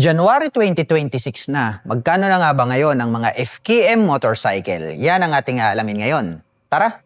January 2026 na. Magkano na nga ba ngayon ang mga FKM motorcycle? Yan ang ating aalamin ngayon. Tara!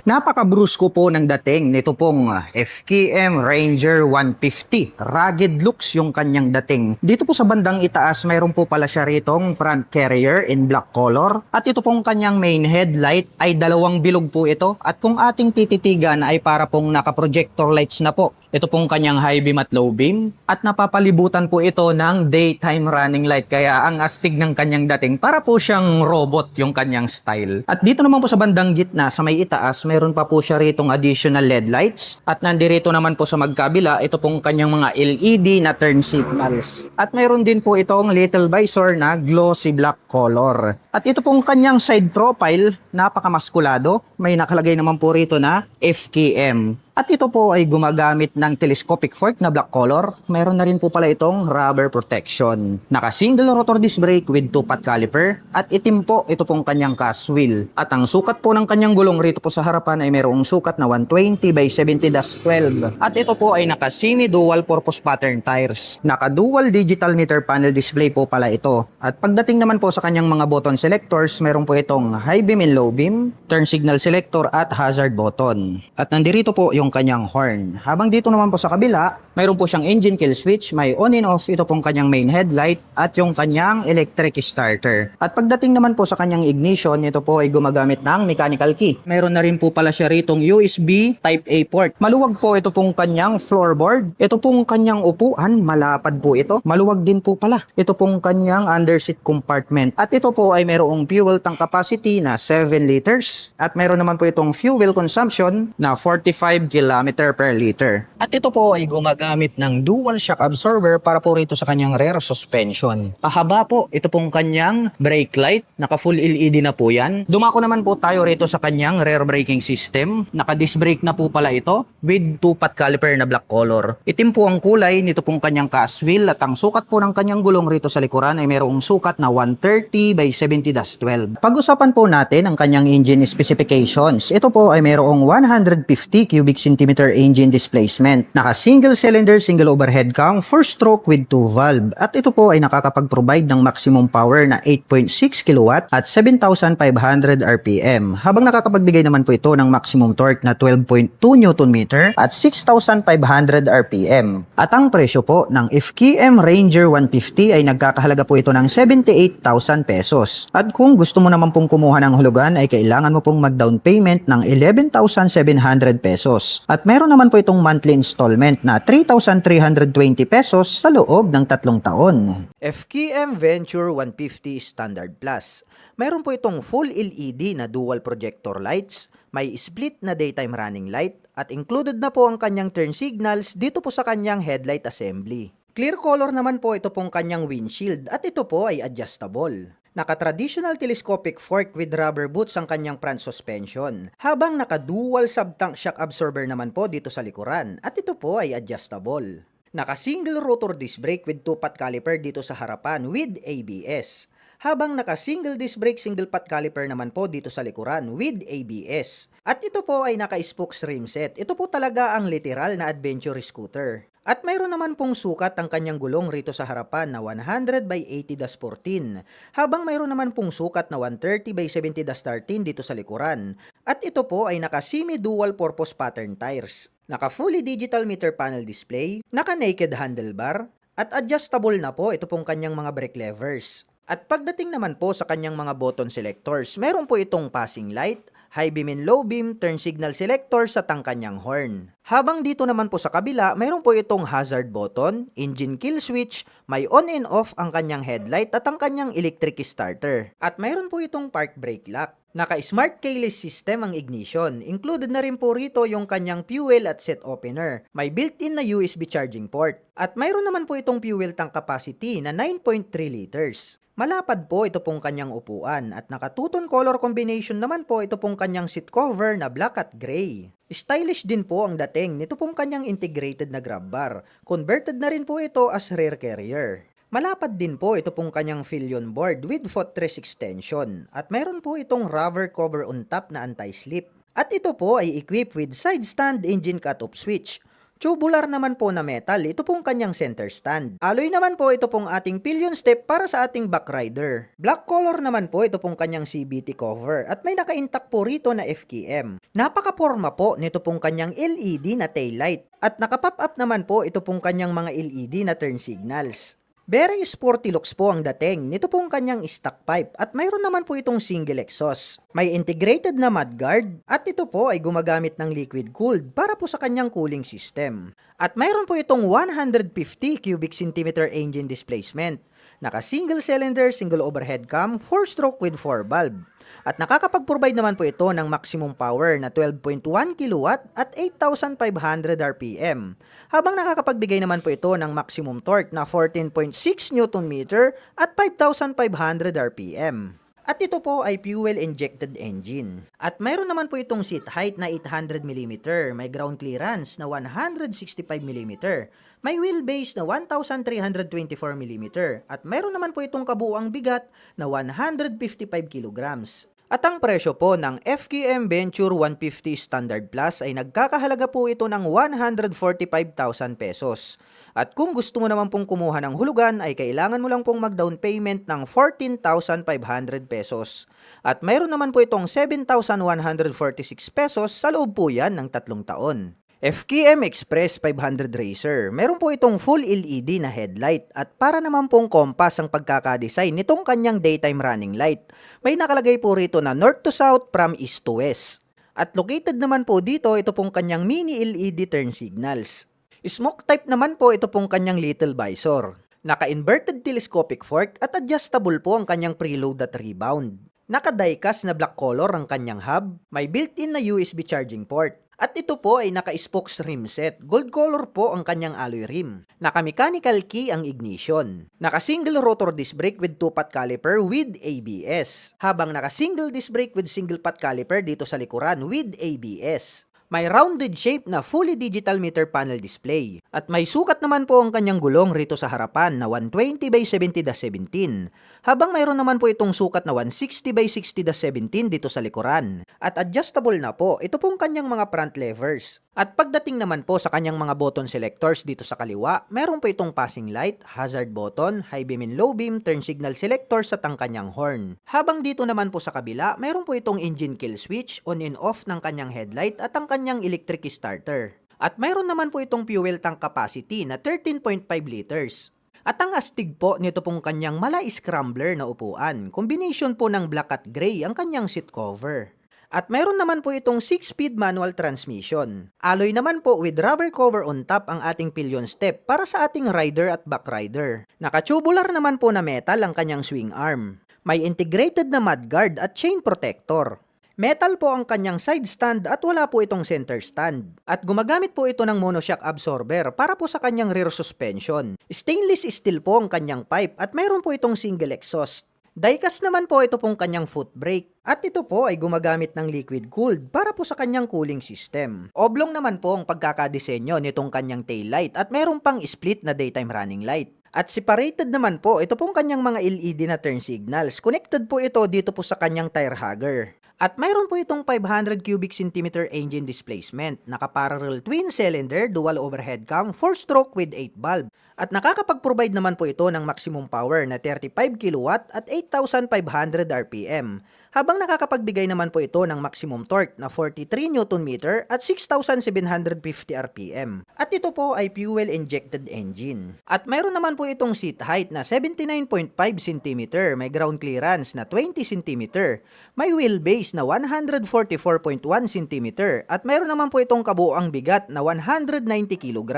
Napaka-brusko po ng dating nito pong FKM Ranger 150. Rugged looks yung kanyang dating. Dito po sa bandang itaas, mayroon po pala siya ritong front carrier in black color. At ito pong kanyang main headlight ay dalawang bilog po ito. At kung ating tititigan ay para pong naka-projector lights na po. Ito pong kanyang high beam at low beam. At napapalibutan po ito ng daytime running light. Kaya ang astig ng kanyang dating, para po siyang robot yung kanyang style. At dito naman po sa bandang gitna, sa may itaas, meron pa po siya ritong additional LED lights. At nandirito naman po sa magkabila, ito pong kanyang mga LED na turn signals. At meron din po itong little visor na glossy black color. At ito pong kanyang side profile, napakamaskulado. May nakalagay naman po rito na FKM. At ito po ay gumagamit ng telescopic fork na black color. Meron na rin po pala itong rubber protection. Naka-single rotor disc brake with 2-pot caliper. At itim po ito pong kanyang cast wheel. At ang sukat po ng kanyang gulong rito po sa harapan ay mayroong sukat na 120 by 70-12. At ito po ay naka-semi dual purpose pattern tires. Naka-dual digital meter panel display po pala ito. At pagdating naman po sa kanyang mga button selectors, meron po itong high beam and low beam, turn signal selector at hazard button. At nandirito po yung kanyang horn. Habang dito naman po sa kabila, mayroon po siyang engine kill switch, may on and off, ito pong kanyang main headlight at yung kanyang electric starter. At pagdating naman po sa kanyang ignition, ito po ay gumagamit ng mechanical key. Mayroon na rin po pala siya ritong USB Type A port. Maluwag po ito pong kanyang floorboard. Ito pong kanyang upuan, malapad po ito. Maluwag din po pala. Ito pong kanyang underseat compartment. At ito po ay mayroong fuel tank capacity na 7 liters. At mayroon naman po itong fuel consumption na 45 km per liter. At ito po ay gumagamit ng dual shock absorber para po rito sa kanyang rear suspension. Pahaba po ito pong kanyang brake light. Naka full LED na po yan. Dumako naman po tayo rito sa kanyang rear braking system. Naka disc brake na po pala ito with 2-pot caliper na black color. Itim po ang kulay nito pong kanyang cast wheel at ang sukat po ng kanyang gulong rito sa likuran ay mayroong sukat na 130 by 70-12. Pag-usapan po natin ang kanyang engine specifications. Ito po ay mayroong 150 cubic centimeter engine displacement. Naka single cylinder, single overhead cam, 4-stroke with 2 valve. At ito po ay nakakapag-provide ng maximum power na 8.6 kW at 7,500 RPM. Habang nakakapagbigay naman po ito ng maximum torque na 12.2 Nm at 6,500 RPM. At ang presyo po ng FKM Ranger 150 ay nagkakahalaga po ito ng 78,000 pesos. At kung gusto mo naman pong kumuha ng hulugan ay kailangan mo pong mag-down payment ng 11,700 pesos. At meron naman po itong monthly installment na 3,320 pesos sa loob ng 3 taon. FKM Venture 150 Standard Plus. Meron po itong full LED na dual projector lights, may split na daytime running light, at included na po ang kanyang turn signals dito po sa kanyang headlight assembly. Clear color naman po ito pong kanyang windshield at ito po ay adjustable. Naka-traditional telescopic fork with rubber boots ang kanyang front suspension, habang naka-dual sub-tank shock absorber naman po dito sa likuran at ito po ay adjustable. Naka-single rotor disc brake with 2-pot caliper dito sa harapan with ABS, habang naka-single disc brake single pot caliper naman po dito sa likuran with ABS. At ito po ay naka-spokes rim set. Ito po talaga ang literal na adventure scooter. At mayroon naman pong sukat ang kanyang gulong rito sa harapan na 100 by 80-14, habang mayroon naman pong sukat na 130 by 70-13 dito sa likuran. At ito po ay naka-semi dual purpose pattern tires, naka fully digital meter panel display, naka naked handlebar, at adjustable na po ito pong kanyang mga brake levers. At pagdating naman po sa kanyang mga button selectors, meron po itong passing light, high beam and low beam, turn signal selector sa kanyang horn. Habang dito naman po sa kabila, mayroon po itong hazard button, engine kill switch, may on and off ang kanyang headlight at ang kanyang electric starter. At mayroon po itong park brake lock. Naka-smart keyless system ang ignition. Included na rin po rito yung kanyang fuel at set opener. May built-in na USB charging port. At mayroon naman po itong fuel tank capacity na 9.3 liters. Malapad po ito pong kanyang upuan at naka-two-tone color combination naman po ito pong kanyang seat cover na black at gray. Stylish din po ang dating nito pong kanyang integrated na grab bar. Converted na rin po ito as rear carrier. Malapad din po ito pong kanyang Philion board with footrest extension at mayroon po itong rubber cover on top na anti-slip. At ito po ay equipped with side stand engine cut-off switch. Tubular naman po na metal, ito pong kanyang center stand. Alloy naman po ito pong ating pillion step para sa ating backrider. Black color naman po ito pong kanyang CVT cover at may naka-intact po rito na FKM. Napaka-porma po nito pong kanyang LED na taillight at naka-pop up naman po ito pong kanyang mga LED na turn signals. Very sporty looks po ang dating nito pong kanyang stock pipe at mayroon naman po itong single exhaust. May integrated na mudguard at ito po ay gumagamit ng liquid cooled para po sa kanyang cooling system. At mayroon po itong 150 cubic centimeter engine displacement. Naka single cylinder, single overhead cam, 4-stroke with 4 valve. At nakakapag-provide naman po ito ng maximum power na 12.1 kW at 8,500 RPM. Habang nakakapagbigay naman po ito ng maximum torque na 14.6 Nm at 5,500 RPM. At ito po ay fuel-injected engine. At mayroon naman po itong seat height na 800 mm, may ground clearance na 165 mm, may wheelbase na 1,324 mm, at mayroon naman po itong kabuuang bigat na 155 kg. At ang presyo po ng FKM Venture 150 Standard Plus ay nagkakahalaga po ito ng 145,000 pesos. At kung gusto mo naman pong kumuha ng hulugan ay kailangan mo lang pong mag-down payment ng 14,500 pesos. At mayroon naman po itong 7,146 pesos sa loob po yan ng 3 taon. FKM Express 500 Racer. Meron po itong full LED na headlight at para naman pong compass ang pagkakadesign nitong kanyang daytime running light. May nakalagay po rito na north to south from east to west. At located naman po dito ito pong kanyang mini LED turn signals. Smoke type naman po ito pong kanyang little visor. Naka-inverted telescopic fork at adjustable po ang kanyang preload at rebound. Naka-diecast na black color ang kanyang hub. May built-in na USB charging port. At ito po ay naka-spokes rim set. Gold color po ang kanyang alloy rim. Naka-mechanical key ang ignition. Naka-single rotor disc brake with 2-pot caliper with ABS. Habang naka-single disc brake with single pot caliper dito sa likuran with ABS. May rounded shape na fully digital meter panel display. At may sukat naman po ang kanyang gulong rito sa harapan na 120 by 70/17. Habang mayroon naman po itong sukat na 160 by 60/17 dito sa likuran. At adjustable na po ito pong kanyang mga front levers. At pagdating naman po sa kanyang mga button selectors dito sa kaliwa, meron po itong passing light, hazard button, high beam and low beam, turn signal selectors at ang kanyang horn. Habang dito naman po sa kabila, meron po itong engine kill switch, on and off ng kanyang headlight at ang kanyang electric starter. At mayroon naman po itong fuel tank capacity na 13.5 liters. At ang astig po nito pong kanyang Malay Scrambler na upuan, combination po ng black at gray ang kanyang seat cover. At mayroon naman po itong 6-speed manual transmission. Alloy naman po with rubber cover on top ang ating pillion step para sa ating rider at backrider. Naka-tubular naman po na metal ang kanyang swing arm. May integrated na mudguard at chain protector. Metal po ang kanyang side stand at wala po itong center stand. At gumagamit po ito ng monoshock absorber para po sa kanyang rear suspension. Stainless steel po ang kanyang pipe at mayroon po itong single exhaust. Diecast naman po ito pong kanyang foot brake at ito po ay gumagamit ng liquid cooled para po sa kanyang cooling system. Oblong naman po ang pagkakadesenyo nitong kanyang taillight at meron pang split na daytime running light. At separated naman po ito pong kanyang mga LED na turn signals. Connected po ito dito po sa kanyang tire hugger. At mayroon po itong 500 cubic centimeter engine displacement, naka-parallel twin cylinder, dual overhead cam, 4-stroke with 8 valve. At nakakapag-provide naman po ito ng maximum power na 35 kW at 8,500 RPM. Habang nakakapagbigay naman po ito ng maximum torque na 43 Nm at 6,750 RPM. At ito po ay fuel-injected engine. At mayroon naman po itong seat height na 79.5 cm, may ground clearance na 20 cm, may wheelbase na 144.1 cm, at mayroon naman po itong kabuuang bigat na 190 kg.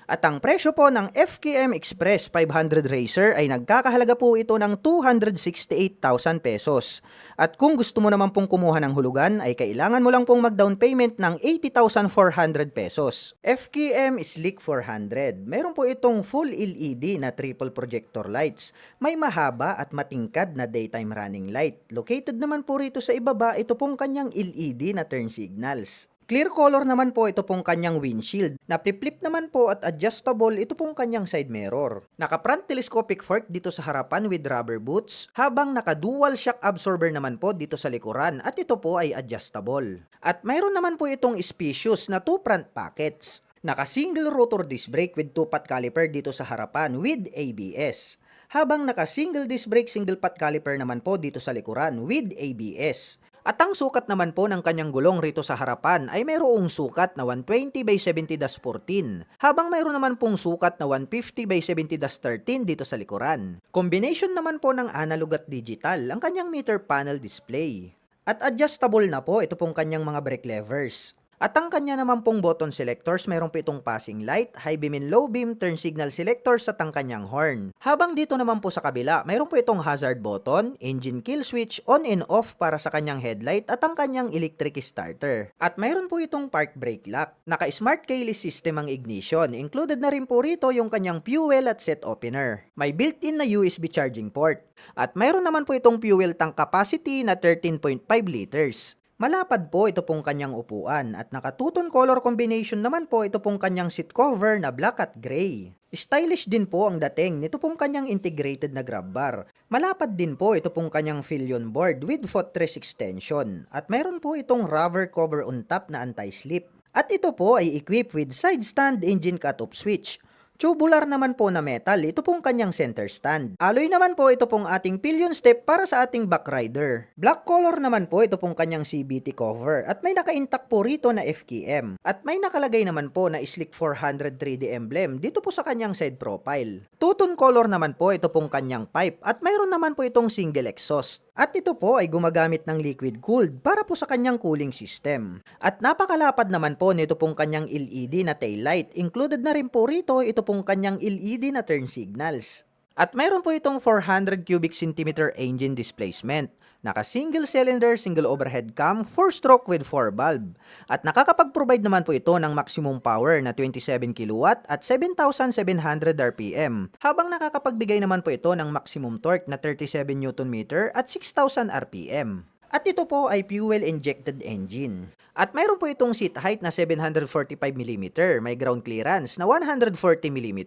At ang presyo po ng FKM Express 500 Racer ay nagkakahalaga po ito ng 268,000 pesos. At kung gusto mo naman pong kumuha ng hulugan ay kailangan mo lang pong mag-down payment ng 80,400 pesos. FKM Sleek 400. Meron po itong full LED na triple projector lights. May mahaba at matingkad na daytime running light. Located naman po rito sa ibaba ito pong kanyang LED na turn signals. Clear color naman po ito pong kanyang windshield. Napi-flip naman po at adjustable ito pong kanyang side mirror. Naka-front telescopic fork dito sa harapan with rubber boots, habang naka-dual shock absorber naman po dito sa likuran at ito po ay adjustable. At mayroon naman po itong spacious na 2 front pockets. Naka-single rotor disc brake with 2-pot caliper dito sa harapan with ABS. Habang naka-single disc brake single pot caliper naman po dito sa likuran with ABS. At ang sukat naman po ng kanyang gulong rito sa harapan ay mayroong sukat na 120 by 70-14, habang mayroon naman pong sukat na 150 by 70-13 dito sa likuran. Combination naman po ng analog at digital ang kanyang meter panel display. At adjustable na po ito pong kanyang mga brake levers. At ang kanya naman pong button selectors, mayroon po itong passing light, high beam and low beam, turn signal selectors at ang kanyang horn. Habang dito naman po sa kabila, mayroon po itong hazard button, engine kill switch, on and off para sa kanyang headlight at ang kanyang electric starter. At mayroon po itong park brake lock. Naka-smart keyless system ang ignition. Included na rin po rito yung kanyang fuel at set opener. May built-in na USB charging port. At mayroon naman po itong fuel tank capacity na 13.5 liters. Malapad po ito pong kanyang upuan at naka-two-tone color combination naman po ito pong kanyang seat cover na black at gray. Stylish din po ang dating nito pong kanyang integrated na grab bar. Malapad din po ito pong kanyang pillion board with footrest extension at mayroon po itong rubber cover on top na anti-slip. At ito po ay equipped with side stand engine cut-off switch. Tubular naman po na metal, ito pong kanyang center stand. Alloy naman po ito pong ating pillion step para sa ating back rider. Black color naman po ito pong kanyang CVT cover at may naka-intact po rito na FKM. At may nakalagay naman po na Slick 400 3D emblem dito po sa kanyang side profile. Two-tone color naman po ito pong kanyang pipe at mayroon naman po itong single exhaust. At ito po ay gumagamit ng liquid cooled para po sa kanyang cooling system. At napakalapad naman po nito pong kanyang LED na taillight. Included na rin po rito ito pong kanyang LED na turn signals. At mayroon po itong 400 cubic centimeter engine displacement. Naka single cylinder, single overhead cam, 4-stroke with 4 valve. At nakakapag-provide naman po ito ng maximum power na 27 kW at 7,700 RPM. Habang nakakapagbigay naman po ito ng maximum torque na 37 Nm at 6,000 RPM. At ito po ay fuel-injected engine. At mayroon po itong seat height na 745 mm, may ground clearance na 140 mm,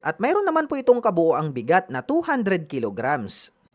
at mayroon naman po itong kabuoang bigat na 200 kg.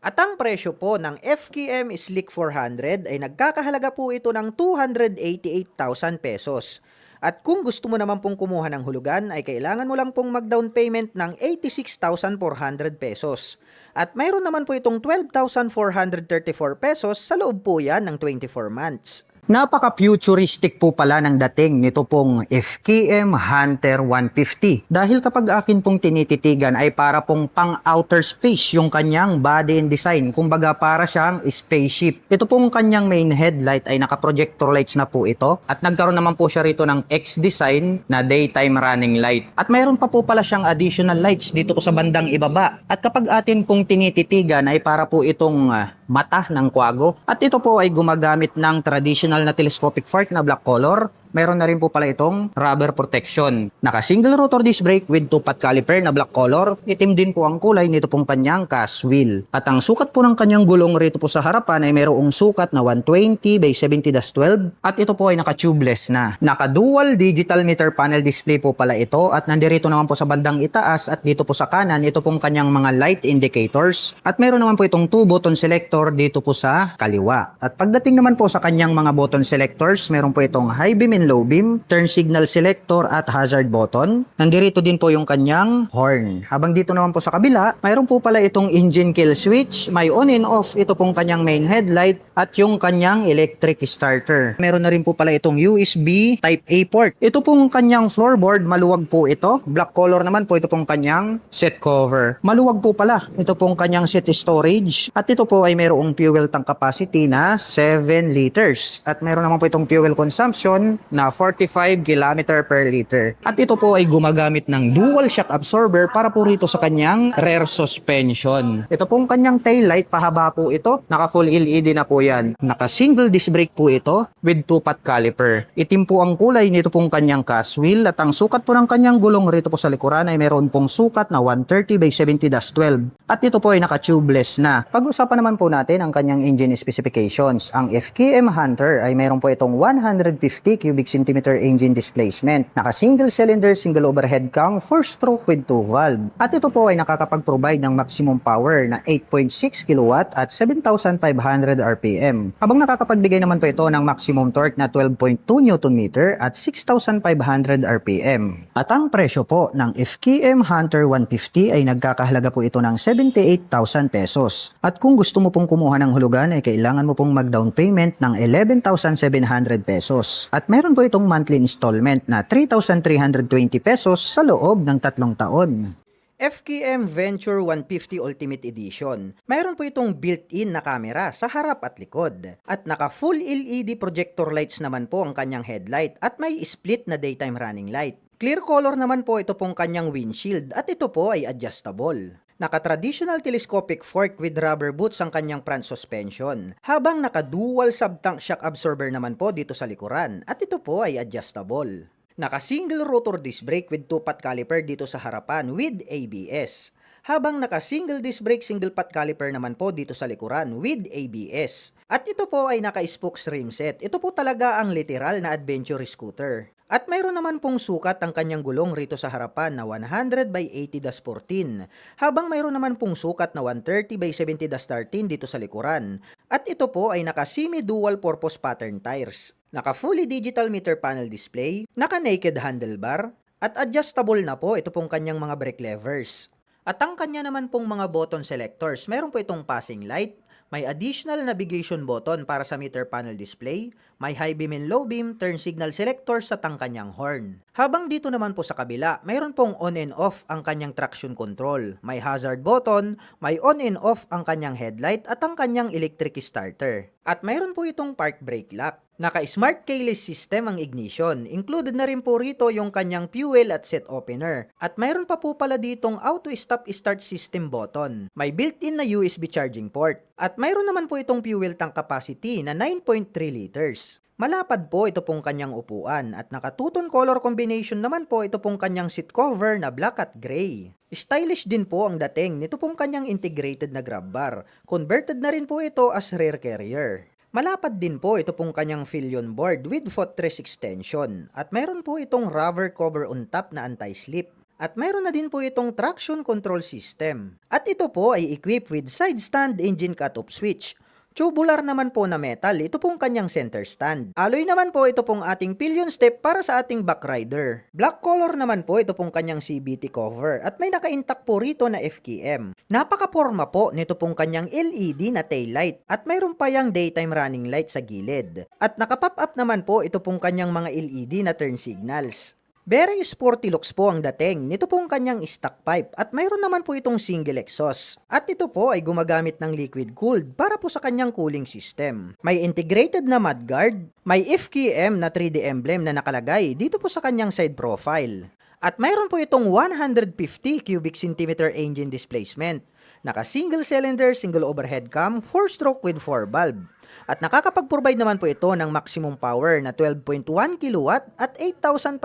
At ang presyo po ng FKM Slick 400 ay nagkakahalaga po ito ng 288,000 pesos. At kung gusto mo naman pong kumuha ng hulugan ay kailangan mo lang pong mag-down payment ng 86,400 pesos. At mayroon naman po itong 12,434 pesos sa loob po yan ng 24 months. Napaka-futuristic po pala ng dating nito pong FKM Hunter 150. Dahil kapag akin pong tinititigan ay para pong pang-outer space yung kanyang body and design. Kumbaga para siyang spaceship. Ito pong kanyang main headlight ay naka-projector lights na po ito. At nagkaroon naman po siya rito ng X-design na daytime running light. At mayroon pa po pala siyang additional lights dito po sa bandang ibaba. At kapag atin pong tinititigan ay para po itong mata ng kwago. At ito po ay gumagamit ng traditional na telescopic fork na black color. Meron na rin po pala itong rubber protection. Naka-single rotor disc brake with 2-pot caliper na black color. Itim din po ang kulay nito pong kanyang cast wheel. At ang sukat po ng kanyang gulong rito po sa harapan ay mayroong sukat na 120 by 70-12. At ito po ay naka-tubeless na. Naka-dual digital meter panel display po pala ito. At nandirito naman po sa bandang itaas at dito po sa kanan, ito pong kanyang mga light indicators. At meron naman po itong 2 button selector dito po sa kaliwa. At pagdating naman po sa kanyang mga button selectors, meron po itong high beam and low beam, turn signal selector at hazard button. Nandirito din po yung kanyang horn. Habang dito naman po sa kabila, mayroon po pala itong engine kill switch, may on and off, ito pong kanyang main headlight at yung kanyang electric starter. Meron na rin po pala itong USB Type A port. Ito pong kanyang floorboard, maluwag po ito. Black color naman po ito pong kanyang seat cover. Maluwag po pala ito pong kanyang seat storage at ito po ay mayroong fuel tank capacity na 7 liters. At meron naman po itong fuel consumption na 45 km per liter. At ito po ay gumagamit ng dual shock absorber para po rito sa kanyang rear suspension. Ito pong kanyang tail light, pahaba po ito. Naka full LED na po yan. Naka single disc brake po ito with 2-pot caliper. Itim po ang kulay nito pong kanyang cast wheel at ang sukat po ng kanyang gulong rito po sa likuran ay meron pong sukat na 130 by 70-12. At ito po ay naka-tubeless na. Pag-usapan naman po natin ang kanyang engine specifications. Ang FKM Hunter ay meron po itong 150 cubic cubic centimeter engine displacement. Naka-single cylinder, single overhead cam, 4-stroke with 2 valve. At ito po ay nakakapag-provide ng maximum power na 8.6 kW at 7,500 RPM. Habang nakakapagbigay naman po ito ng maximum torque na 12.2 Nm at 6,500 RPM. At ang presyo po ng FKM Hunter 150 ay nagkakahalaga po ito ng 78,000 pesos. At kung gusto mo pong kumuha ng hulugan ay kailangan mo pong mag-down payment ng 11,700 pesos. At meron po itong monthly installment na 3,320 pesos sa loob ng 3 taon. FKM Venture 150 Ultimate Edition. Mayroon po itong built-in na camera sa harap at likod. At naka full LED projector lights naman po ang kanyang headlight at may split na daytime running light. Clear color naman po ito pong kanyang windshield at ito po ay adjustable. Naka-traditional telescopic fork with rubber boots ang kanyang front suspension. Habang naka-dual sub-tank shock absorber naman po dito sa likuran at ito po ay adjustable. Naka-single rotor disc brake with 2-pot caliper dito sa harapan with ABS. Habang naka-single disc brake, single pot caliper naman po dito sa likuran with ABS. At ito po ay naka-spokes rim set. Ito po talaga ang literal na adventure scooter. At mayroon naman pong sukat ang kanyang gulong rito sa harapan na 100 by 80-14. Habang mayroon naman pong sukat na 130 by 70-13 dito sa likuran. At ito po ay naka-semi dual purpose pattern tires. Naka-fully digital meter panel display, naka-naked handlebar, at adjustable na po ito pong kanyang mga brake levers. At ang kanya naman pong mga button selectors, meron po itong passing light, may additional navigation button para sa meter panel display, may high beam and low beam, turn signal selectors at ang kanyang horn. Habang dito naman po sa kabila, mayroon pong on and off ang kanyang traction control, may hazard button, may on and off ang kanyang headlight at ang kanyang electric starter. At mayroon po itong park brake lock. Naka-smart keyless system ang ignition. Included na rin po rito yung kanyang fuel at set opener. At mayroon pa po pala ditong auto stop start system button. May built-in na USB charging port. At mayroon naman po itong fuel tank capacity na 9.3 liters. Malapad po ito pong kanyang upuan at naka-two-tone color combination naman po ito pong kanyang seat cover na black at gray. Stylish din po ang dating nito pong kanyang integrated na grab bar. Converted na rin po ito as rear carrier. Malapad din po ito pong kanyang pillion board with footrest extension at mayroon po itong rubber cover on top na anti-slip. At mayroon na din po itong traction control system. At ito po ay equipped with side stand engine cut-off switch. Tubular naman po na metal, ito pong kanyang center stand. Alloy naman po ito pong ating pillion step para sa ating back rider. Black color naman po ito pong kanyang CVT cover at may naka-intact po rito na FKM. Napaka-porma po nito pong kanyang LED na taillight at mayroon pa yang daytime running light sa gilid. At naka-pop up naman po ito pong kanyang mga LED na turn signals. Very sporty looks po ang dating nito pong kanyang stock pipe at mayroon naman po itong single exhaust. At ito po ay gumagamit ng liquid cooled para po sa kanyang cooling system. May integrated na mudguard, may FKM na 3D emblem na nakalagay dito po sa kanyang side profile. At mayroon po itong 150 cubic centimeter engine displacement. Naka single cylinder, single overhead cam, 4-stroke with 4 valve. At nakakapag-provide naman po ito ng maximum power na 12.1 kW at 8,500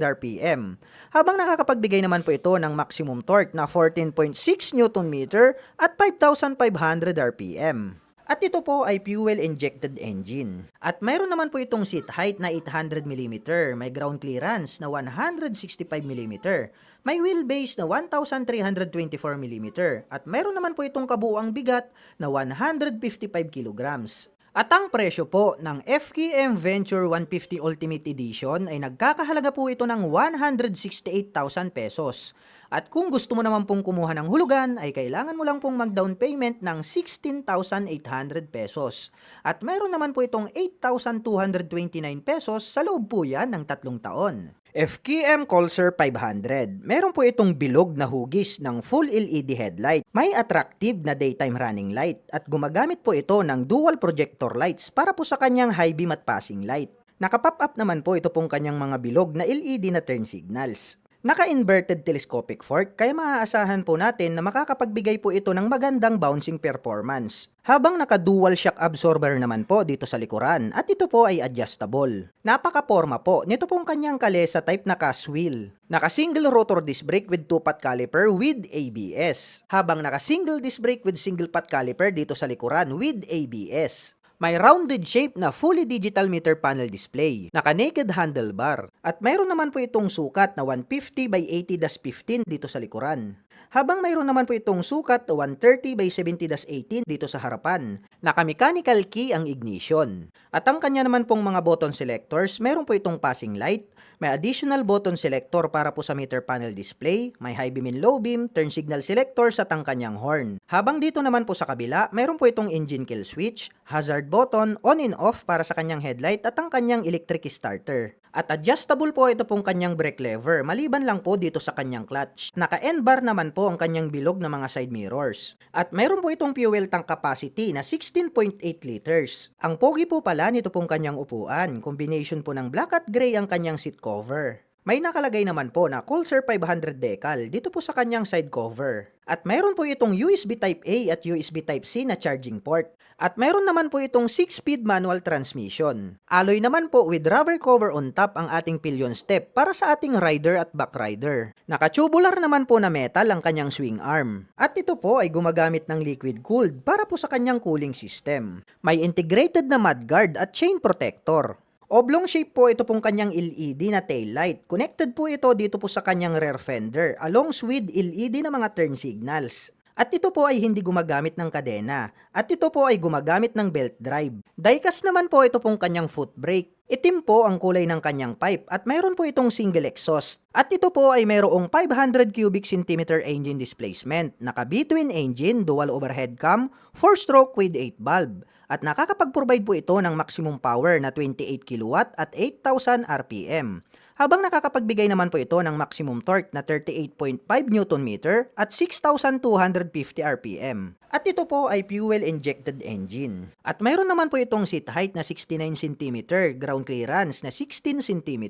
RPM. Habang nakakapagbigay naman po ito ng maximum torque na 14.6 Nm at 5,500 RPM. At ito po ay fuel-injected engine. At mayroon naman po itong seat height na 800 mm, may ground clearance na 165 mm, may wheelbase na 1,324 mm, at mayroon naman po itong kabuuang bigat na 155 kg. At ang presyo po ng FKM Venture 150 Ultimate Edition ay nagkakahalaga po ito ng 168,000 pesos. At kung gusto mo naman pong kumuha ng hulugan ay kailangan mo lang pong mag-down payment ng 16,800 pesos. At mayroon naman po itong 8,229 pesos sa loob po yan ng 3 taon. FKM Pulsar 500. Meron po itong bilog na hugis ng full LED headlight. May attractive na daytime running light at gumagamit po ito ng dual projector lights para po sa kanyang high beam at passing light. Naka-pop up naman po ito pong kanyang mga bilog na LED na turn signals. Naka-inverted telescopic fork kaya maaasahan po natin na makakapagbigay po ito ng magandang bouncing performance. Habang naka-dual shock absorber naman po dito sa likuran at ito po ay adjustable. Napaka-porma po nito pong kanyang kalesa type na cast wheel. Naka-single rotor disc brake with 2-pot caliper with ABS. Habang naka-single disc brake with single pot caliper dito sa likuran with ABS. May rounded shape na fully digital meter panel display, naka-naked handlebar, at mayroon naman po itong sukat na 150 by 80-15 dito sa likuran. Habang mayroon naman po itong sukat na 130 by 70-18 dito sa harapan. Naka-mechanical key ang ignition. At ang kanya naman pong mga button selectors, mayroon po itong passing light, may additional button selector para po sa meter panel display, may high beam and low beam, turn signal selectors at ang kanyang horn. Habang dito naman po sa kabila, mayroon po itong engine kill switch, hazard button, on and off para sa kanyang headlight at ang kanyang electric starter. At adjustable po ito pong kanyang brake lever, maliban lang po dito sa kanyang clutch. Naka-N-bar naman po ang kanyang bilog na mga side mirrors. At mayroon po itong fuel tank capacity na 16.8 liters. Ang pogi po pala nito pong kanyang upuan, combination po ng black at gray ang kanyang seat cover. May nakalagay naman po na Pulsar 500 decal dito po sa kanyang side cover. At mayroon po itong USB Type-A at USB Type-C na charging port. At mayroon naman po itong 6-speed manual transmission. Alloy naman po with rubber cover on top ang ating pillion step para sa ating rider at back rider. Naka-tubular naman po na metal ang kanyang swing arm. At ito po ay gumagamit ng liquid cooled para po sa kanyang cooling system. May integrated na mudguard at chain protector. Oblong shape po ito pong kanyang LED na taillight. Connected po ito dito po sa kanyang rear fender along with LED na mga turn signals. At ito po ay hindi gumagamit ng kadena. At ito po ay gumagamit ng belt drive. Diecast naman po ito pong kanyang foot brake. Itim po ang kulay ng kanyang pipe at mayroon po itong single exhaust. At ito po ay mayroong 500 cubic centimeter engine displacement. Naka-B-twin engine, dual overhead cam, 4-stroke with 8 valve. At nakakapag-provide po ito ng maximum power na 28 kW at 8,000 RPM. Habang nakakapagbigay naman po ito ng maximum torque na 38.5 Nm at 6,250 RPM. At ito po ay fuel-injected engine. At mayroon naman po itong seat height na 69 cm, ground clearance na 16 cm,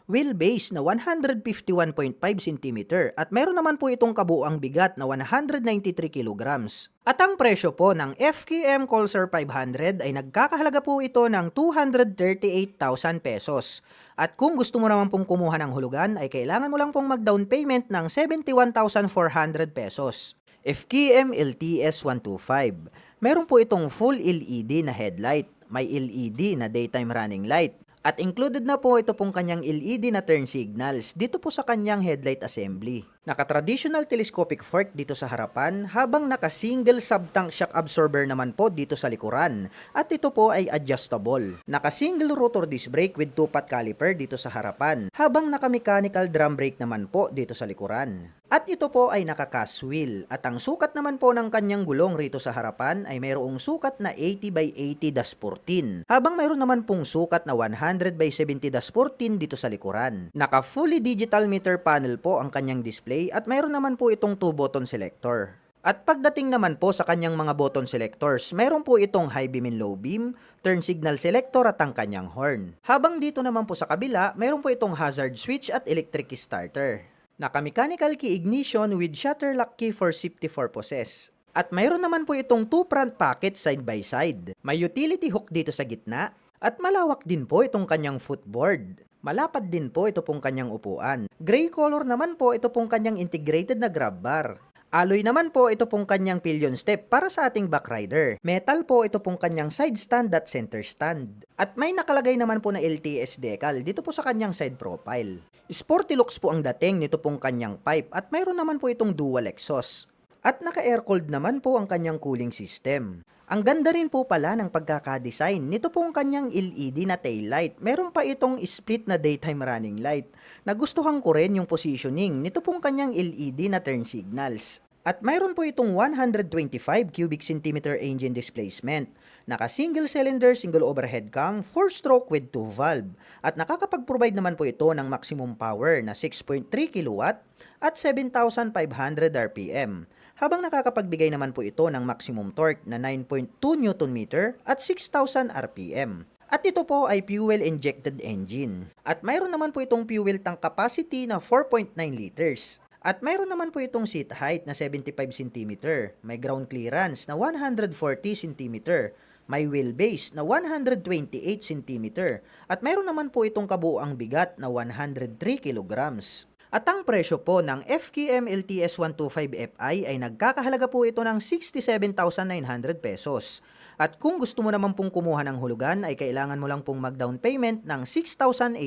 wheelbase na 151.5 cm, at mayroon naman po itong kabuuang bigat na 193 kg. At ang presyo po ng FKM Pulsar 500 ay nagkakahalaga po ito ng 238,000 pesos. At kung gusto mo naman pong kumuha ng hulugan ay kailangan mo lang pong mag-down payment ng 71,400 pesos. FKM LTS 125. Meron po itong full LED na headlight, may LED na daytime running light, at included na po ito pong kanyang LED na turn signals dito po sa kanyang headlight assembly. Naka-traditional telescopic fork dito sa harapan habang naka-single sub-tank shock absorber naman po dito sa likuran at ito po ay adjustable. Naka-single rotor disc brake with 2-pot caliper dito sa harapan habang naka-mechanical drum brake naman po dito sa likuran. At ito po ay naka-cast wheel at ang sukat naman po ng kanyang gulong rito sa harapan ay mayroong sukat na 80 by 80-14 habang mayroon naman pong sukat na 100 by 70-14 dito sa likuran. Naka-fully digital meter panel po ang kanyang display at mayroon naman po itong 2-button selector. At pagdating naman po sa kanyang mga button selectors, mayroon po itong high beam and low beam, turn signal selector at ang kanyang horn. Habang dito naman po sa kabila, mayroon po itong hazard switch at electric starter. Naka-mechanical key ignition with shutter lock key for safety purposes. At mayroon naman po itong 2 front pockets side by side. May utility hook dito sa gitna at malawak din po itong kanyang footboard. Malapad din po ito pong kanyang upuan. Gray color naman po ito pong kanyang integrated na grab bar. Alloy naman po ito pong kanyang pillion step para sa ating back rider. Metal po ito pong kanyang side stand at center stand. At may nakalagay naman po na LTS decal dito po sa kanyang side profile. Sporty looks po ang dating nito pong kanyang pipe at mayroon naman po itong dual exhaust. At naka-air-cooled naman po ang kanyang cooling system. Ang ganda rin po pala ng pagkakadesign nito pong kanyang LED na taillight. Meron pa itong split na daytime running light. Nagustuhan ko rin yung positioning nito pong kanyang LED na turn signals. At mayroon po itong 125 cubic centimeter engine displacement. Naka-single cylinder, single overhead cam, 4-stroke with 2 valve. At nakakapag-provide naman po ito ng maximum power na 6.3 kW at 7,500 RPM. Habang nakakapagbigay naman po ito ng maximum torque na 9.2 Nm at 6,000 RPM. At ito po ay fuel-injected engine. At mayroon naman po itong fuel tank capacity na 4.9 liters. At mayroon naman po itong seat height na 75 cm, may ground clearance na 140 cm, may wheelbase na 128 cm, at mayroon naman po itong kabuuang bigat na 103 kg. At ang presyo po ng FKM LTS 125 Fi ay nagkakahalaga po ito ng 67,900 pesos. At kung gusto mo naman pong kumuha ng hulugan ay kailangan mo lang pong mag-down payment ng 6,800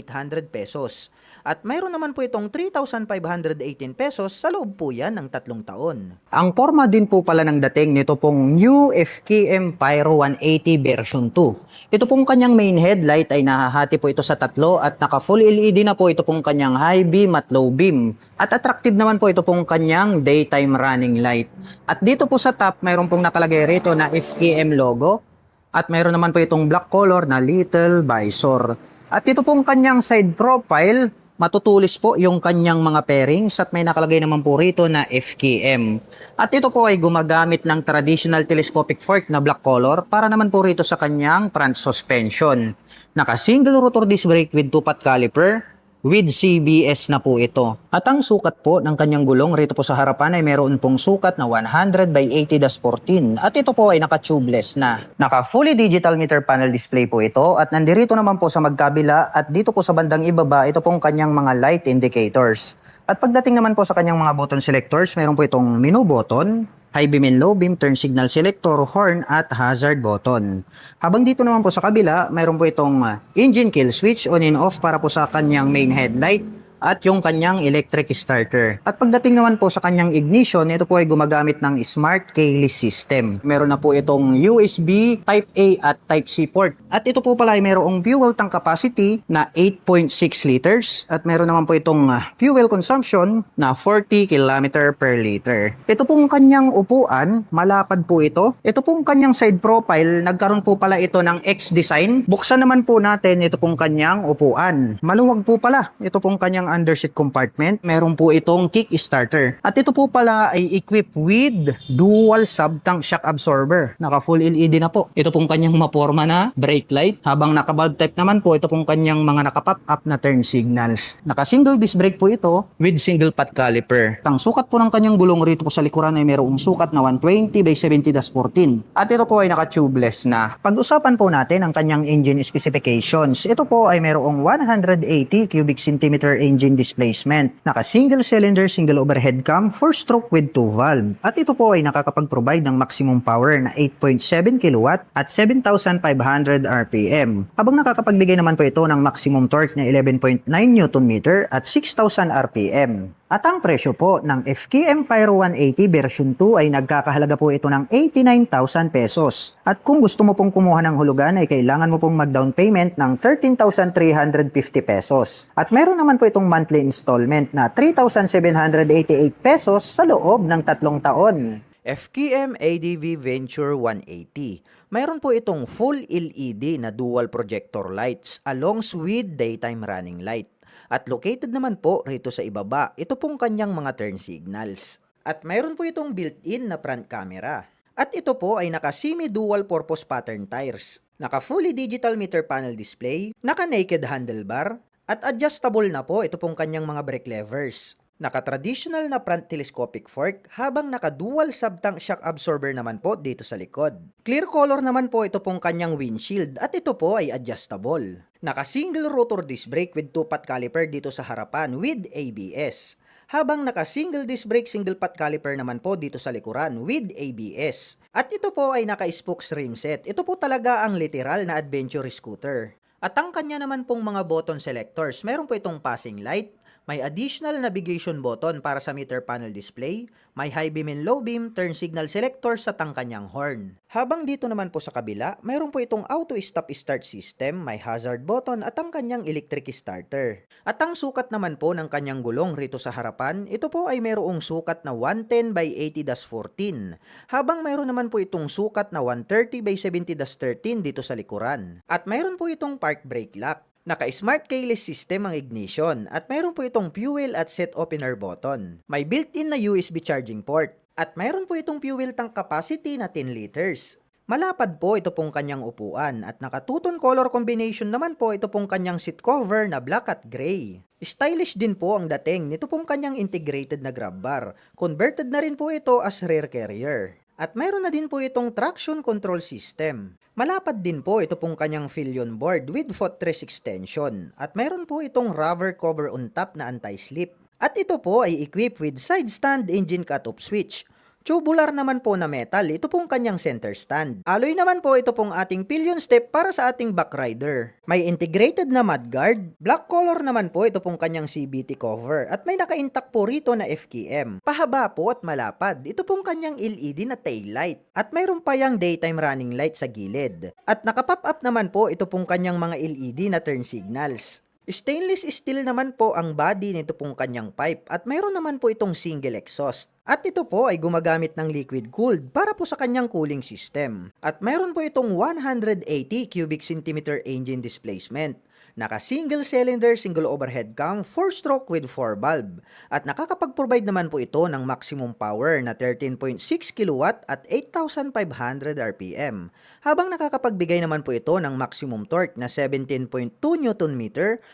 pesos. At mayroon naman po itong 3,518 pesos sa loob po yan ng 3 taon. Ang forma din po pala ng dating nito pong new FKM Pyro 180 version 2. Ito pong kanyang main headlight ay nahahati po ito sa tatlo at naka full LED na po ito pong kanyang high beam at low beam. At attractive naman po ito pong kanyang daytime running light. At dito po sa top mayroon pong nakalagay rito na FKM logo. At mayroon naman po itong black color na little visor. At ito pong kanyang side profile, matutulis po yung kanyang mga pairings at may nakalagay naman po rito na FKM. At ito po ay gumagamit ng traditional telescopic fork na black color para naman po rito sa kanyang front suspension. Naka single rotor disc brake with 2-pot caliper with CBS na po ito. At ang sukat po ng kanyang gulong rito po sa harapan ay meron pong sukat na 100 by 80-14 at ito po ay naka-tubeless na. Naka fully digital meter panel display po ito at nandirito naman po sa magkabila at dito po sa bandang ibaba ito pong kanyang mga light indicators. At pagdating naman po sa kanyang mga button selectors, meron po itong menu button, high beam and low beam, turn signal selector, horn at hazard button. Habang dito naman po sa kabila, mayroon po itong engine kill switch on and off para po sa kanyang main headlight at yung kanyang electric starter. At pagdating naman po sa kanyang ignition, ito po ay gumagamit ng smart keyless system. Meron na po itong USB Type A at Type C port. At ito po pala ay mayroong fuel tank capacity na 8.6 liters at meron naman po itong fuel consumption na 40 km per liter. Ito pong kanyang upuan, malapad po ito. Ito pong kanyang side profile, nagkaroon po pala ito ng X design. Buksan naman po natin ito pong kanyang upuan. Maluwag po pala. Ito pong kanyang underseat compartment. Meron po itong kickstarter. At ito po pala ay equipped with dual sub-tank shock absorber. Naka full LED na po. Ito pong kanyang maporma na brake light. Habang naka valve type naman po, ito pong kanyang mga naka-pop up na turn signals. Naka single disc brake po ito with single pot caliper. Ang sukat po ng kanyang gulong rito po sa likuran ay mayroong sukat na 120 by 70-14. At ito po ay naka-tubeless na. Pag-usapan po natin ang kanyang engine specifications. Ito po ay mayroong 180 cubic centimeter engine displacement. Naka single cylinder, single overhead cam, 4-stroke with 2 valve. At ito po ay nakakapag-provide ng maximum power na 8.7 kW at 7,500 RPM. Habang nakakapagbigay naman po ito ng maximum torque na 11.9 Nm at 6,000 RPM. At ang presyo po ng FKM Pyro 180 version 2 ay nagkakahalaga po ito ng 89,000 pesos. At kung gusto mo pong kumuha ng hulugan ay kailangan mo pong mag-down payment ng 13,350 pesos. At meron naman po itong monthly installment na 3,788 pesos sa loob ng 3 taon. FKM ADV Venture 180. Mayroon po itong full LED na dual projector lights along with daytime running light. At located naman po rito sa ibaba, ito pong kanyang mga turn signals. At mayroon po itong built-in na front camera. At ito po ay naka semi-dual purpose pattern tires. Naka fully digital meter panel display, naka naked handlebar, at adjustable na po ito pong kanyang mga brake levers. Naka-traditional na front telescopic fork habang naka-dual sub-tank shock absorber naman po dito sa likod. Clear color naman po ito pong kanyang windshield at ito po ay adjustable. Naka-single rotor disc brake with 2-pot caliper dito sa harapan with ABS. Habang naka-single disc brake, single pot caliper naman po dito sa likuran with ABS. At ito po ay naka-spokes rim set. Ito po talaga ang literal na adventure scooter. At ang kanya naman pong mga button selectors, meron po itong passing light, may additional navigation button para sa meter panel display, may high beam and low beam, turn signal selector sa kanyang horn. Habang dito naman po sa kabila, mayroon po itong auto stop start system, may hazard button at ang kanyang electric starter. At ang sukat naman po ng kanyang gulong rito sa harapan, ito po ay mayroong sukat na 110 by 80-14, habang mayroon naman po itong sukat na 130 by 70-13 dito sa likuran. At mayroon po itong park brake lock. Naka-smart keyless system ang ignition at mayroon po itong fuel at set opener button. May built-in na USB charging port at mayroon po itong fuel tank capacity na 10 liters. Malapad po ito pong kanyang upuan at naka-two-tone color combination naman po ito pong kanyang seat cover na black at gray. Stylish din po ang dating nito pong kanyang integrated na grab bar. Converted na rin po ito as rear carrier. At mayroon na din po itong traction control system. Malapad din po ito pong kanyang Philion board with footrest extension. At mayroon po itong rubber cover on top na anti-slip. At ito po ay equipped with side stand engine cut-off switch, Tubular naman po na metal, ito pong kanyang center stand. Alloy naman po ito pong ating pillion step para sa ating back rider. May integrated na mudguard. Black color naman po ito pong kanyang CVT cover. At may naka-intact po rito na FKM. Pahaba po at malapad. Ito pong kanyang LED na tail light. At mayroon pa yang daytime running light sa gilid. At naka-pop up naman po ito pong kanyang mga LED na turn signals. Stainless steel naman po ang body nito pong kanyang pipe at mayroon naman po itong single exhaust. At ito po ay gumagamit ng liquid cooled para po sa kanyang cooling system. At mayroon po itong 180 cubic centimeter engine displacement. Naka single cylinder, single overhead cam, 4-stroke with 4 valve. At nakakapag-provide naman po ito ng maximum power na 13.6 kW at 8,500 RPM. Habang nakakapagbigay naman po ito ng maximum torque na 17.2 Nm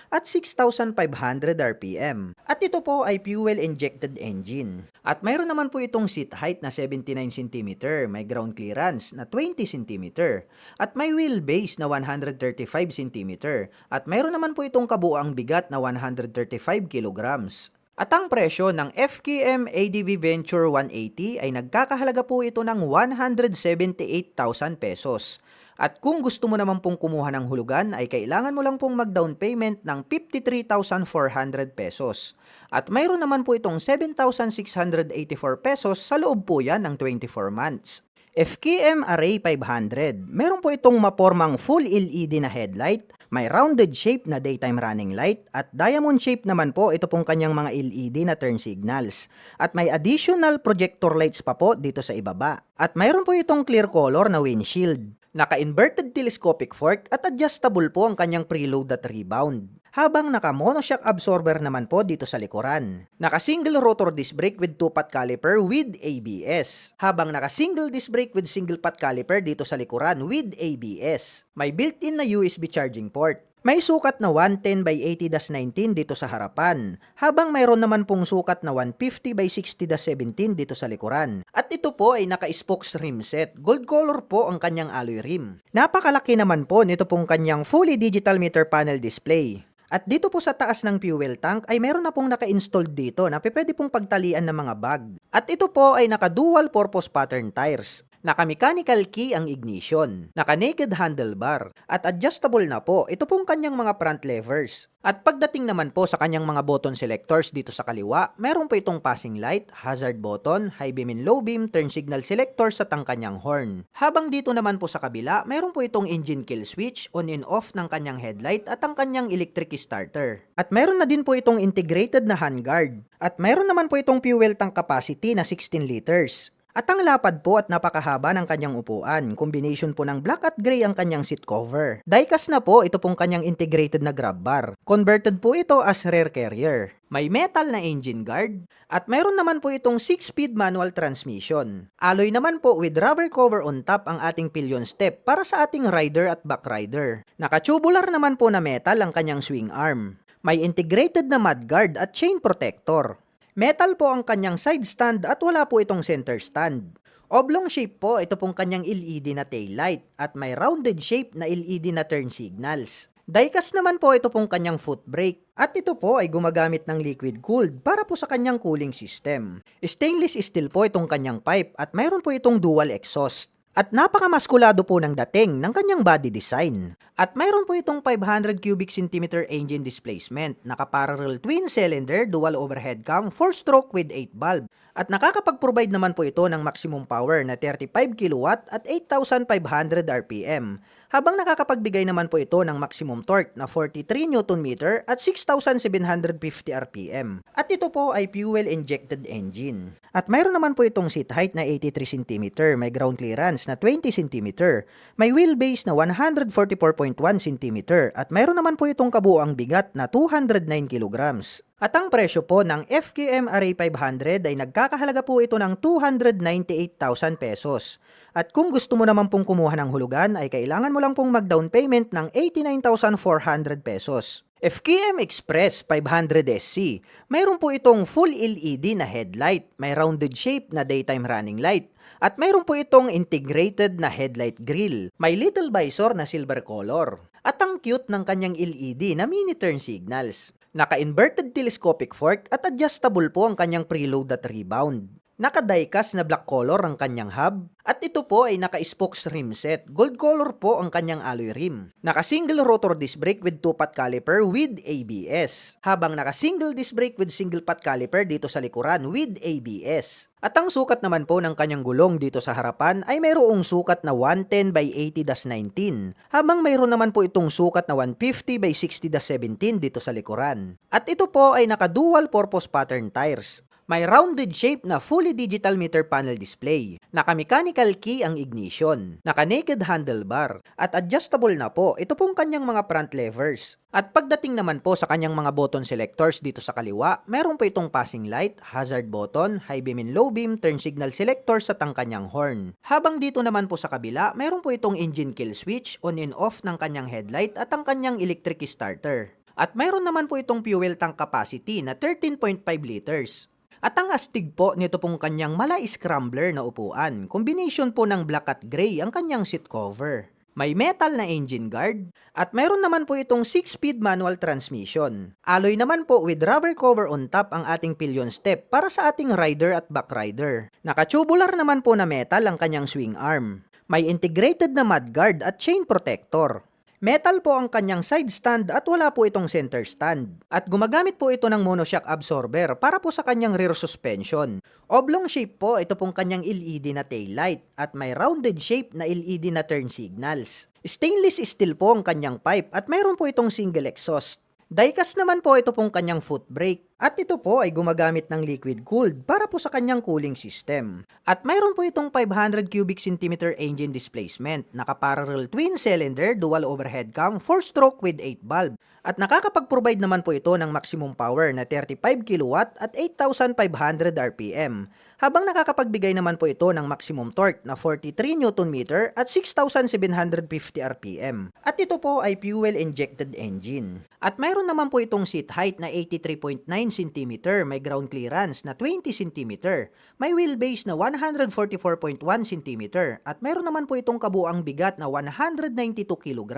at 6,500 RPM. At ito po ay fuel-injected engine. At mayroon naman po itong seat height na 79 cm, may ground clearance na 20 cm, at may wheelbase na 135 cm, at mayroon naman po itong kabuuang bigat na 135 kg. At ang presyo ng FKM ADV Venture 180 ay nagkakahalaga po ito ng 178,000 pesos. At kung gusto mo naman pong kumuha ng hulugan ay kailangan mo lang pong mag-down payment ng 53,400 pesos. At mayroon naman po itong 7,684 pesos sa loob po yan ng 24 months. FKM Array 500, meron po itong mapormang full LED na headlight, may rounded shape na daytime running light, at diamond shape naman po ito pong kanyang mga LED na turn signals. At may additional projector lights pa po dito sa ibaba. At mayroon po itong clear color na windshield. Naka-inverted telescopic fork at adjustable po ang kanyang preload at rebound. Habang naka-monoshock absorber naman po dito sa likuran. Naka-single rotor disc brake with 2-pot caliper with ABS. Habang naka-single disc brake with single-pot caliper dito sa likuran with ABS. May built-in na USB charging port. May sukat na 110 by 80-19 dito sa harapan, habang mayroon naman pong sukat na 150 by 60-17 dito sa likuran. At ito po ay naka-spokes rim set. Gold color po ang kanyang alloy rim. Napakalaki naman po nito pong kanyang fully digital meter panel display. At dito po sa taas ng fuel tank ay meron na pong naka-installed dito na pwede pong pagtalian ng mga bag. At ito po ay naka-dual purpose pattern tires. Naka-mechanical key ang ignition, naka-naked handlebar, at adjustable na po ito pong kanyang mga front levers. At pagdating naman po sa kanyang mga button selectors dito sa kaliwa, meron po itong passing light, hazard button, high beam and low beam, turn signal selectors at ang kanyang horn. Habang dito naman po sa kabila, meron po itong engine kill switch, on and off ng kanyang headlight at ang kanyang electric starter. At meron na din po itong integrated na handguard. At meron naman po itong fuel tank capacity na 16 liters. At ang lapad po at napakahaba ng kanyang upuan. Combination po ng black at gray ang kanyang seat cover. Diecast na po ito pong kanyang integrated na grab bar. Converted po ito as rear carrier. May metal na engine guard. At mayroon naman po itong 6-speed manual transmission. Alloy naman po with rubber cover on top ang ating pillion step para sa ating rider at back rider. Naka-tubular naman po na metal ang kanyang swing arm. May integrated na mudguard at chain protector. Metal po ang kanyang side stand at wala po itong center stand. Oblong shape po ito pong kanyang LED na tail light at may rounded shape na LED na turn signals. Diecast naman po ito pong kanyang foot brake at ito po ay gumagamit ng liquid cooled para po sa kanyang cooling system. Stainless steel po itong kanyang pipe at mayroon po itong dual exhaust. At napakamaskulado po ng dating ng kanyang body design. At mayroon po itong 500 cubic centimeter engine displacement, naka-parallel twin cylinder, dual overhead cam, 4-stroke with 8 valve. At nakakapag-provide naman po ito ng maximum power na 35 kW at 8,500 RPM. Habang nakakapagbigay naman po ito ng maximum torque na 43 Nm at 6,750 RPM. At ito po ay fuel-injected engine. At mayroon naman po itong seat height na 83 cm, may ground clearance na 20 cm, may wheelbase na 144.1 cm, at mayroon naman po itong kabuuang bigat na 209 kg. At ang presyo po ng FKM Array 500 ay nagkakahalaga po ito ng 298,000 pesos. At kung gusto mo naman pong kumuha ng hulugan ay kailangan mo lang pong mag-down payment ng 89,400 pesos. FKM Express 500SC, mayroon po itong full LED na headlight, may rounded shape na daytime running light, at mayroon po itong integrated na headlight grille, may little visor na silver color, at ang cute ng kanyang LED na mini turn signals. Naka-inverted telescopic fork at adjustable po ang kanyang preload at rebound. Naka-diecast na black color ang kanyang hub. At ito po ay naka-spokes rim set. Gold color po ang kanyang alloy rim. Naka-single rotor disc brake with 2-pot caliper with ABS. Habang naka-single disc brake with single pot caliper dito sa likuran with ABS. At ang sukat naman po ng kanyang gulong dito sa harapan ay mayroong sukat na 110 by 80-19. Habang mayroon naman po itong sukat na 150 by 60-17 dito sa likuran. At ito po ay naka-dual purpose pattern tires. May rounded shape na fully digital meter panel display. Naka-mechanical key ang ignition. Naka-naked handlebar. At adjustable na po ito pong kanyang mga front levers. At pagdating naman po sa kanyang mga button selectors dito sa kaliwa, meron po itong passing light, hazard button, high beam and low beam, turn signal selector at ang kanyang horn. Habang dito naman po sa kabila, meron po itong engine kill switch, on and off ng kanyang headlight at ang kanyang electric starter. At mayroon naman po itong fuel tank capacity na 13.5 liters. At ang astig po nito pong kanyang mala scrambler na upuan. Combination po ng black at gray ang kanyang seat cover. May metal na engine guard. At mayroon naman po itong 6-speed manual transmission. Alloy naman po with rubber cover on top ang ating pillion step para sa ating rider at back rider. Naka-tubular naman po na metal ang kanyang swing arm. May integrated na mudguard at chain protector. Metal po ang kanyang side stand at wala po itong center stand. At gumagamit po ito ng monoshock absorber para po sa kanyang rear suspension. Oblong shape po ito pong kanyang LED na taillight at may rounded shape na LED na turn signals. Stainless steel po ang kanyang pipe at mayroon po itong single exhaust. Diecast naman po ito pong kanyang foot brake. At ito po ay gumagamit ng liquid cooled para po sa kanyang cooling system. At mayroon po itong 500 cubic centimeter engine displacement, naka-parallel twin cylinder, dual overhead cam, 4-stroke with 8 valve. At nakakapag-provide naman po ito ng maximum power na 35 kW at 8,500 RPM. Habang nakakapagbigay naman po ito ng maximum torque na 43 Nm at 6,750 RPM. At ito po ay fuel-injected engine. At mayroon naman po itong seat height na 83.9 cm, may ground clearance na 20 cm, may wheelbase na 144.1 cm, at mayroon naman po itong kabuang bigat na 192 kg.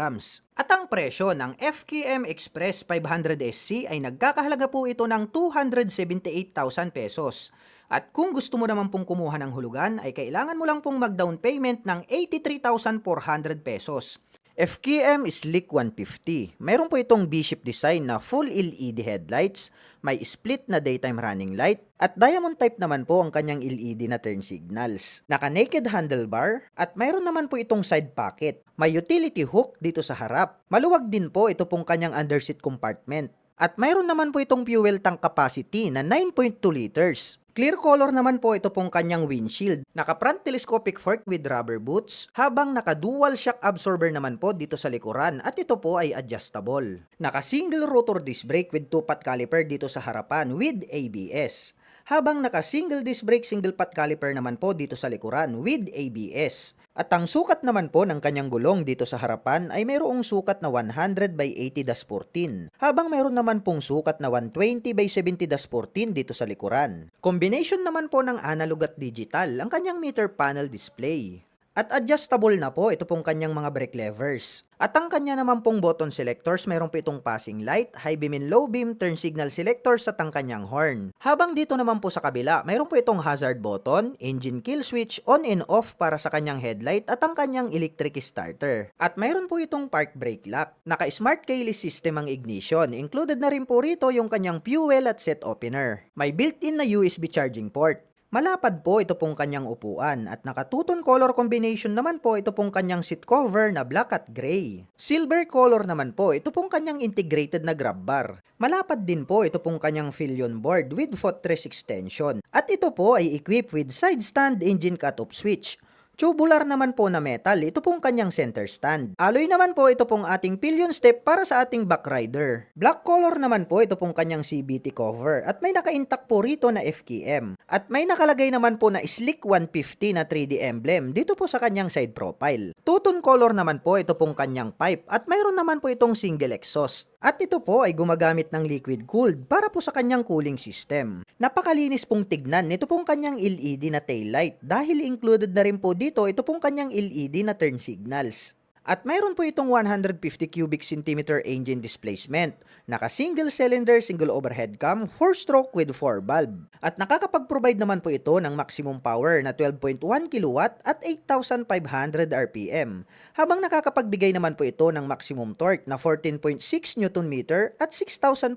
At ang presyo ng FKM Express 500SC ay nagkakahalaga po ito ng 278,000 pesos. At kung gusto mo naman pong kumuha ng hulugan, ay kailangan mo lang pong mag-down payment ng 83,400 pesos. FKM Slick 150. Mayroon po itong B-shape design na full LED headlights, may split na daytime running light, at diamond type naman po ang kanyang LED na turn signals. Naka-naked handlebar, at mayroon naman po itong side pocket. May utility hook dito sa harap. Maluwag din po ito pong kanyang underseat compartment. At mayroon naman po itong fuel tank capacity na 9.2 liters. Clear color naman po ito pong kanyang windshield. Naka-front telescopic fork with rubber boots, habang naka-dual shock absorber naman po dito sa likuran at ito po ay adjustable. Naka-single rotor disc brake with 2-pot caliper dito sa harapan with ABS. Habang naka-single disc brake single pot caliper naman po dito sa likuran with ABS. At ang sukat naman po ng kanyang gulong dito sa harapan ay mayroong sukat na 100 by 80-14, habang mayroon naman pong sukat na 120 by 70-14 dito sa likuran. Combination naman po ng analog at digital ang kanyang meter panel display. At adjustable na po ito pong kanyang mga brake levers. At ang kanya naman pong button selectors, mayroon po itong passing light, high beam and low beam, turn signal selectors at ang kanyang horn. Habang dito naman po sa kabila, mayroon po itong hazard button, engine kill switch, on and off para sa kanyang headlight at ang kanyang electric starter. At mayroon po itong park brake lock. Naka-smart keyless system ang ignition. Included na rin po rito yung kanyang fuel at set opener. May built-in na USB charging port. Malapad po ito pong kanyang upuan at naka-two-tone color combination naman po ito pong kanyang seat cover na black at gray. Silver color naman po ito pong kanyang integrated na grab bar. Malapad din po ito pong kanyang pillion board with footrest extension. At ito po ay equipped with side stand engine cut-off switch. Tubular naman po na metal, ito pong kanyang center stand. Alloy naman po ito pong ating pillion step para sa ating back rider. Black color naman po ito pong kanyang CVT cover at may naka-intact po rito na FKM. At may nakalagay naman po na Slick 150 na 3D emblem dito po sa kanyang side profile. Two-tone color naman po ito pong kanyang pipe at mayroon naman po itong single exhaust. At ito po ay gumagamit ng liquid cooled para po sa kanyang cooling system. Napakalinis pong tignan nito pong kanyang LED na taillight dahil included na rin po dito ito pong kanyang LED na turn signals. At mayroon po itong 150 cubic centimeter engine displacement. Naka-single cylinder, single overhead cam, 4-stroke with 4 valve. At nakakapag-provide naman po ito ng maximum power na 12.1 kilowatt at 8,500 RPM. Habang nakakapagbigay naman po ito ng maximum torque na 14.6 Newton meter at 6,500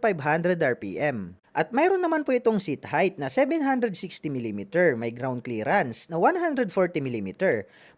RPM. At mayroon naman po itong seat height na 760 mm, may ground clearance na 140 mm,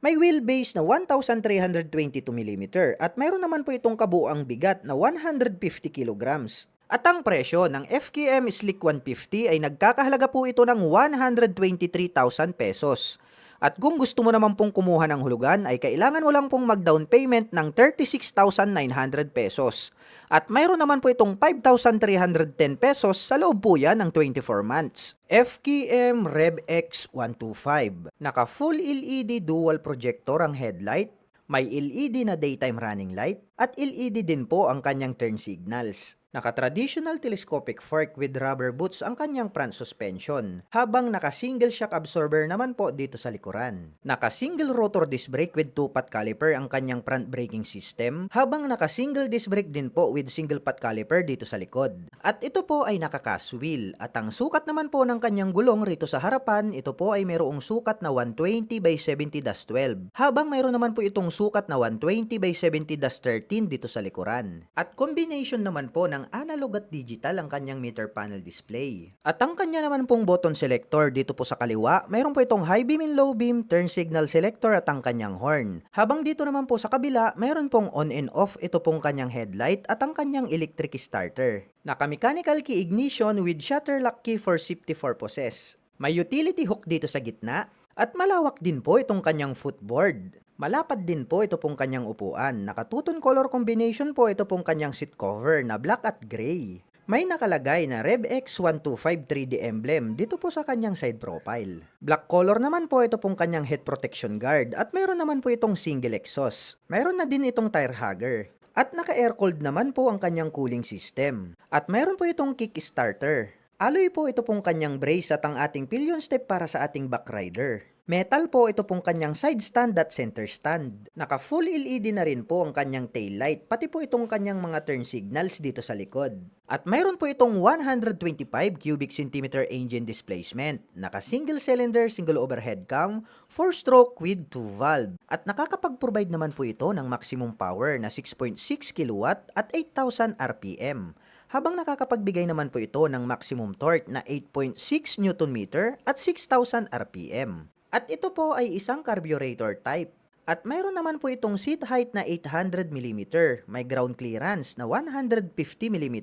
may wheelbase na 1,322 mm, at mayroon naman po itong kabuuang bigat na 150 kilograms. At ang presyo ng FKM Slick 150 ay nagkakahalaga po ito ng 123,000 pesos. At kung gusto mo naman pong kumuha ng hulugan ay kailangan mo lang pong mag-down payment ng 36,900 pesos. At mayroon naman po itong 5,310 pesos sa loob po yan ng 24 months. FKM Rev X 125. Naka full LED dual projector ang headlight, may LED na daytime running light, at LED din po ang kanyang turn signals. Naka-traditional telescopic fork with rubber boots ang kanyang front suspension, habang naka-single shock absorber naman po dito sa likuran. Naka-single rotor disc brake with 2-pot caliper ang kanyang front braking system, habang naka-single disc brake din po with single pot caliper dito sa likod. At ito po ay naka-cast wheel, at ang sukat naman po ng kanyang gulong rito sa harapan, ito po ay mayroong sukat na 120 by 70-12, habang mayroon naman po itong sukat na 120 by 70-13 dito sa likuran. At combination naman po ng analog at digital ang kanyang meter panel display. At ang kanya naman pong button selector dito po sa kaliwa, mayroon po itong high beam and low beam, turn signal selector at ang kanyang horn. Habang dito naman po sa kabila, mayroon pong on and off, ito pong kanyang headlight at ang kanyang electric starter. Naka-mechanical key ignition with shutter lock key for safety purposes. May utility hook dito sa gitna at malawak din po itong kanyang footboard. Malapad din po ito pong kanyang upuan. Naka-two-tone color combination po ito pong kanyang seat cover na black at gray. May nakalagay na RevX125 3D emblem dito po sa kanyang side profile. Black color naman po ito pong kanyang head protection guard at mayroon naman po itong single exhaust. Mayroon na din itong tire hugger. At naka-air-cooled naman po ang kanyang cooling system. At mayroon po itong kickstarter. Alloy po ito pong kanyang brace at ang ating pillion step para sa ating back rider. Metal po ito pong kanyang side stand at center stand. Naka full LED na rin po ang kanyang tail light, pati po itong kanyang mga turn signals dito sa likod. At mayroon po itong 125 cubic centimeter engine displacement. Naka single cylinder, single overhead cam, 4-stroke with 2 valve. At nakakapag-provide naman po ito ng maximum power na 6.6 kilowatt at 8,000 RPM. Habang nakakapagbigay naman po ito ng maximum torque na 8.6 Newton meter at 6,000 RPM. At ito po ay isang carburetor type. At mayroon naman po itong seat height na 800 mm, may ground clearance na 150 mm,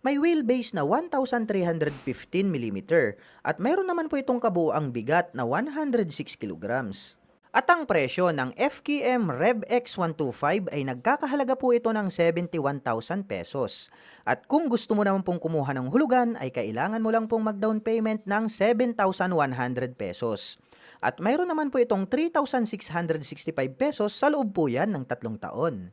may wheelbase na 1,315 mm, at mayroon naman po itong kabuuang bigat na 106 kilograms. At ang presyo ng FKM Rev X125 ay nagkakahalaga po ito ng 71,000 pesos. At kung gusto mo naman pong kumuha ng hulugan ay kailangan mo lang pong mag-down payment ng 7,100 pesos. At mayroon naman po itong 3,665 pesos sa loob po yan ng 3 taon.